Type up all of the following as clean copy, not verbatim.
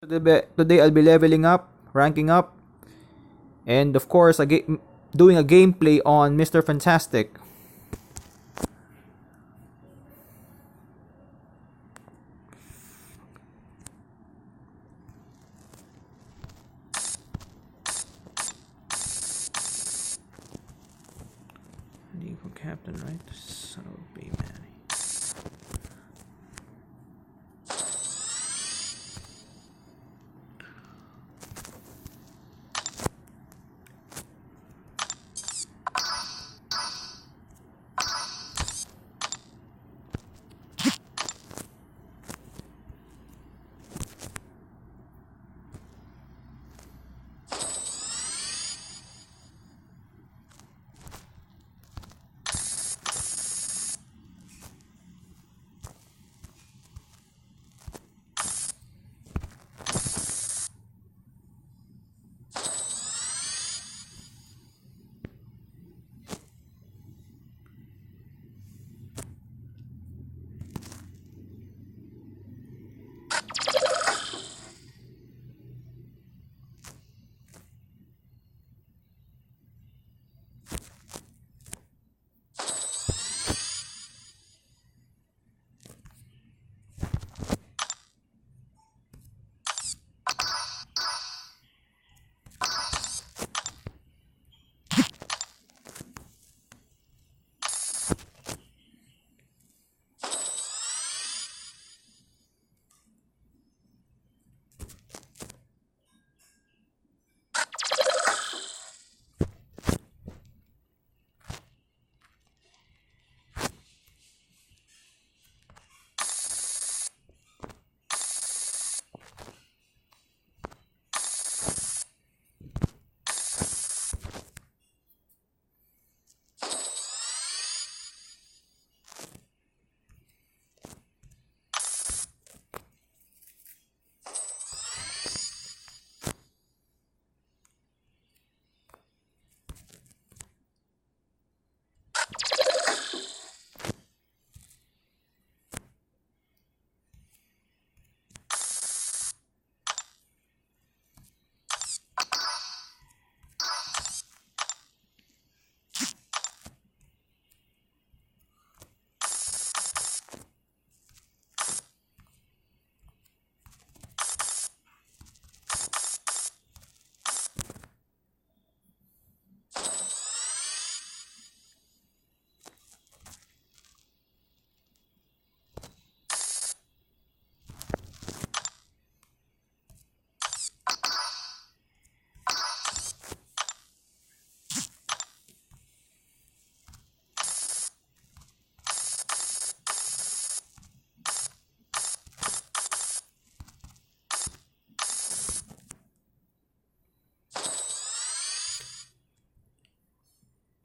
Today I'll be leveling up, ranking up, and of course doing a gameplay on Mr. Fantastic. Legal Captain, right? Son of a B man.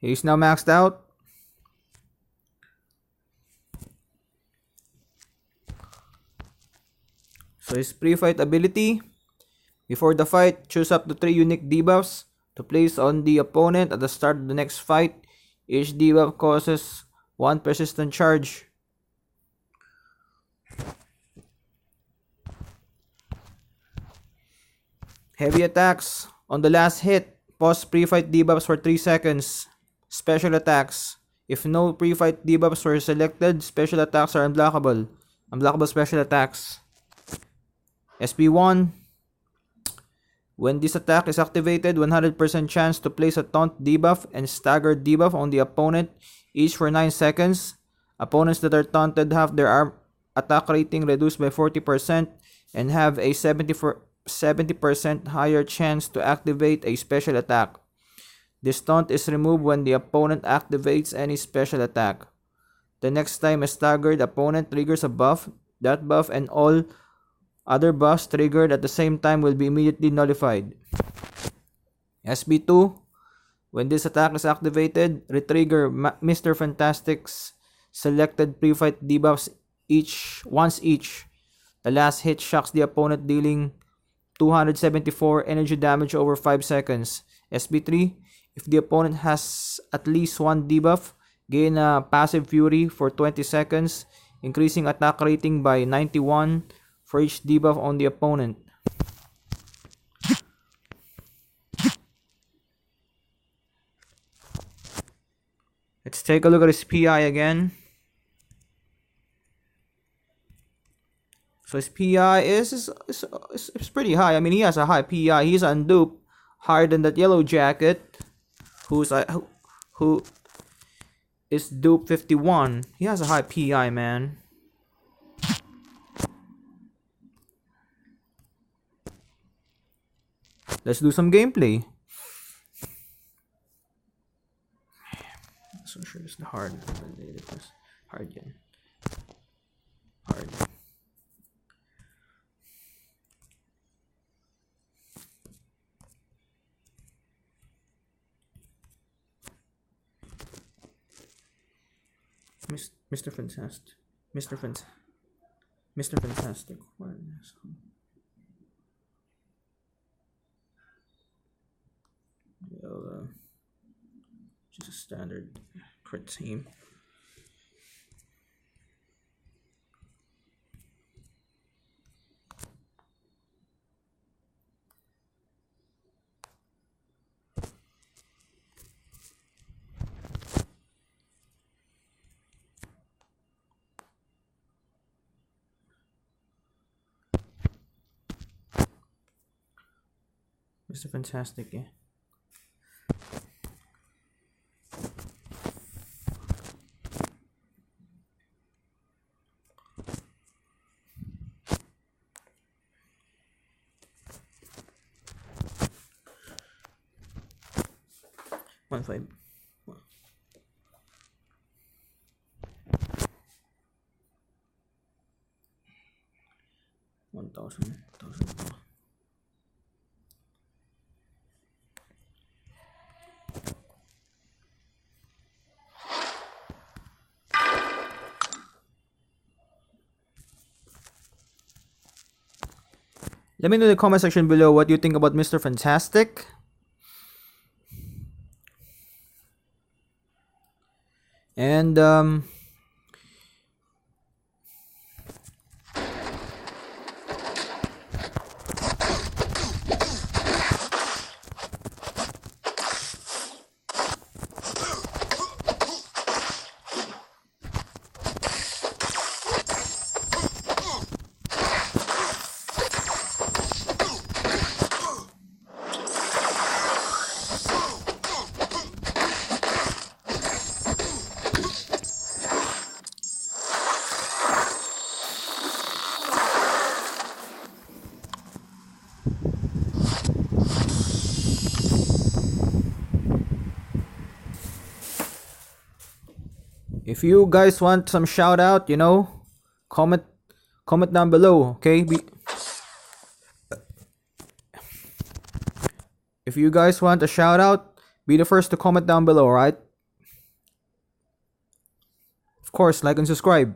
He's now maxed out. So his pre-fight ability. Before the fight, choose up to 3 unique debuffs to place on the opponent at the start of the next fight. Each debuff causes 1 persistent charge. Heavy attacks. On the last hit, pause pre-fight debuffs for 3 seconds. Special attacks. If no pre-fight debuffs were selected, special attacks are unblockable. Unblockable special attacks. SB1. When this attack is activated, 100% chance to place a taunt debuff and staggered debuff on the opponent, each for 9 seconds. Opponents that are taunted have their attack rating reduced by 40% and have a 70% higher chance to activate a special attack. This taunt is removed when the opponent activates any special attack. The next time a staggered opponent triggers a buff, that buff and all other buffs triggered at the same time will be immediately nullified. SB2. When this attack is activated, retrigger Mr. Fantastic's selected pre-fight debuffs once each. The last hit shocks the opponent, dealing 274 energy damage over 5 seconds. SB3. If the opponent has at least 1 debuff, gain a passive fury for 20 seconds, increasing attack rating by 91 for each debuff on the opponent. take a look at his PI again. So his PI is pretty high. I mean, he has a high PI. He's on dupe, higher than that Yellow Jacket, who is dupe 51. He has a high PI, man. Let's do some gameplay. So sure it's the hard. Hard again. Hard. Mr. Fantastic. Mr. Fantastic. What is just a standard crit team. Mr. Fantastic, yeah. One five. 1,000. Let me know in the comment section below what you think about Mr. Fantastic. And if you guys want some shout out, you know, comment down below, okay? If you guys want a shout out, be the first to comment down below, right? Of course, like and subscribe.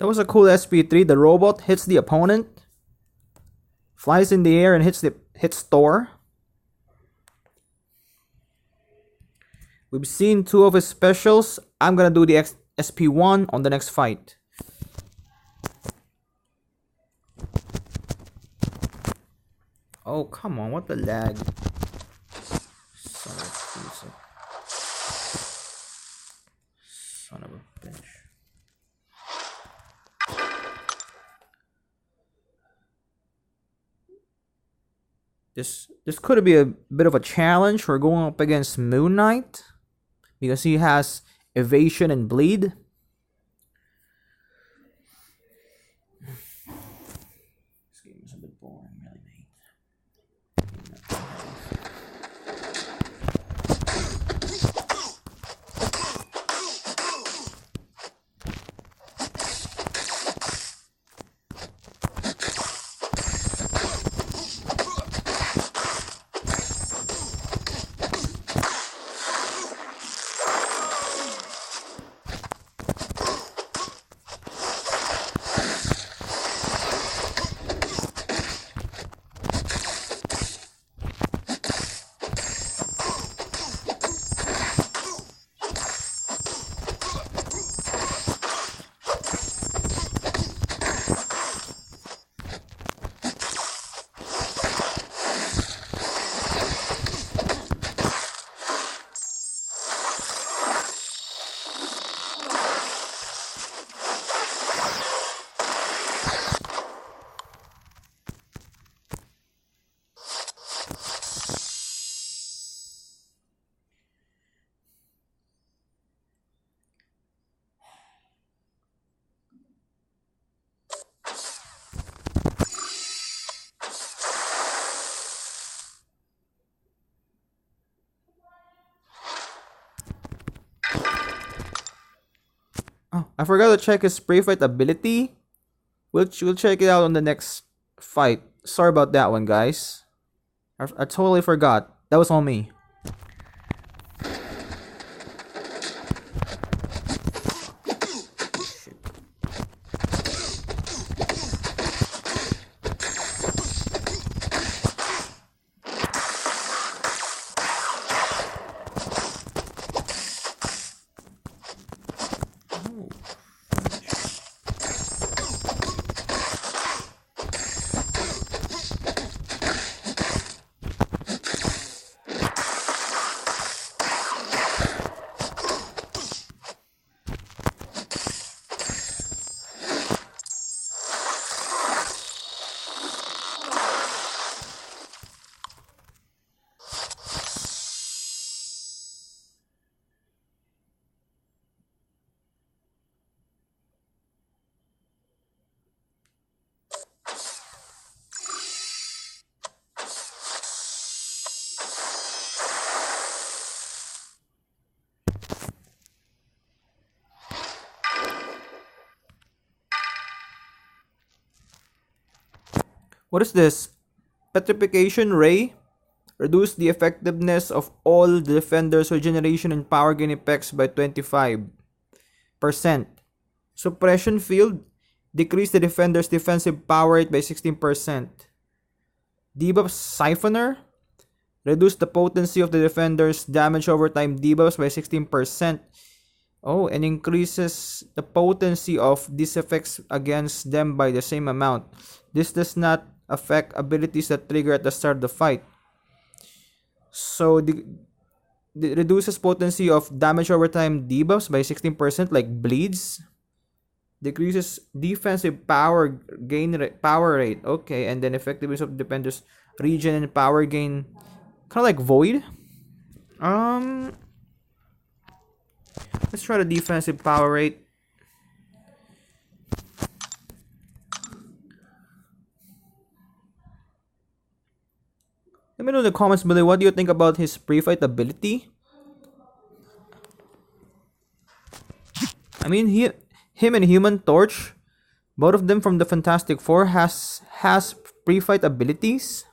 That was a cool SP3. The robot hits the opponent, flies in the air, and hits Thor. We've seen 2 of his specials. I'm gonna do the SP1 on the next fight. Oh, come on, what the lag? Son of a bitch. This could be a bit of a challenge. We're going up against Moon Knight because he has evasion and bleed. This game is a bit boring, really, mate. Oh, I forgot to check his spray fight ability. We'll check it out on the next fight. Sorry about that one, guys. I totally forgot. That was on me. What is this? Petrification Ray? Reduce the effectiveness of all the defender's regeneration and power gain effects by 25%. Suppression Field? Decrease the defender's defensive power rate by 16%. Debuff Siphoner? Reduce the potency of the defender's damage over time debuffs by 16%. Oh, and increases the potency of these effects against them by the same amount. This does not affect abilities that trigger at the start of the fight. So the reduces potency of damage over time debuffs by 16%, like bleeds. Decreases defensive power power rate. Okay, and then effectiveness of defenders regen and power gain, kind of like void. Let's try the defensive power rate. Let me know in the comments below, what do you think about his pre-fight ability? I mean, him and Human Torch, both of them from the Fantastic Four, has pre-fight abilities,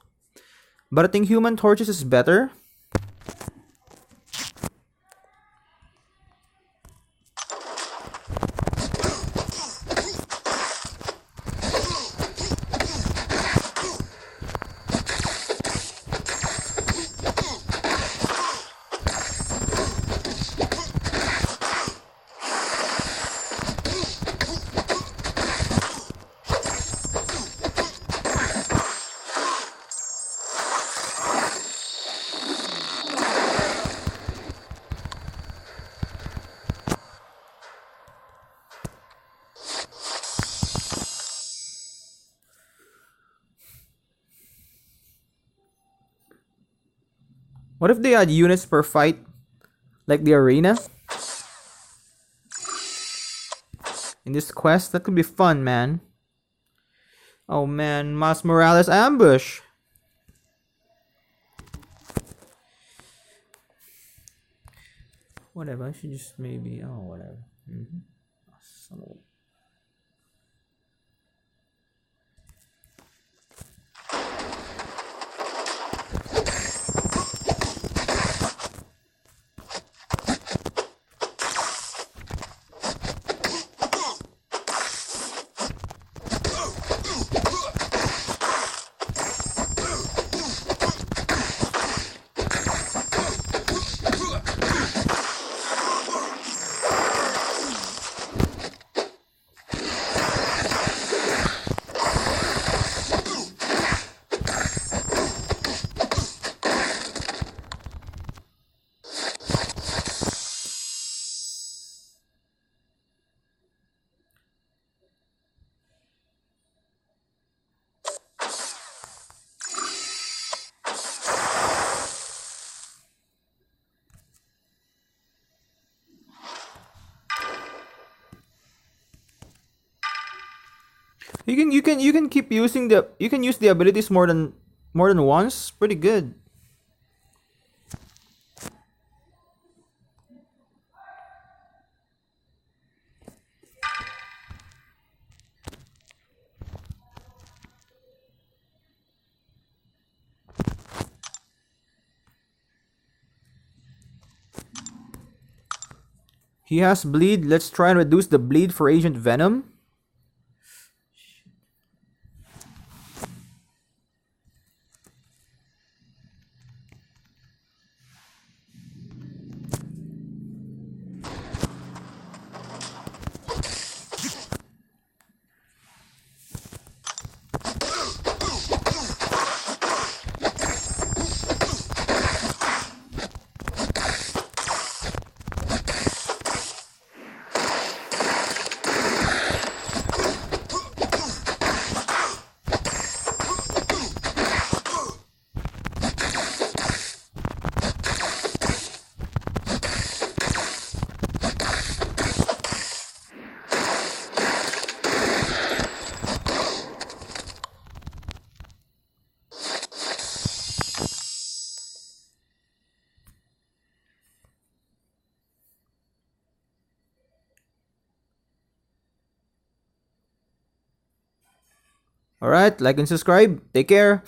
but I think Human Torch's is better. What if they add units per fight? Like the arena? In this quest? That could be fun, man. Oh man, Miles Morales ambush! Whatever, I should just maybe... Oh, whatever. So... You can keep using the you can use the abilities more than once. Pretty good. He has bleed. Let's try and reduce the bleed for Agent Venom. Alright, like and subscribe. Take care.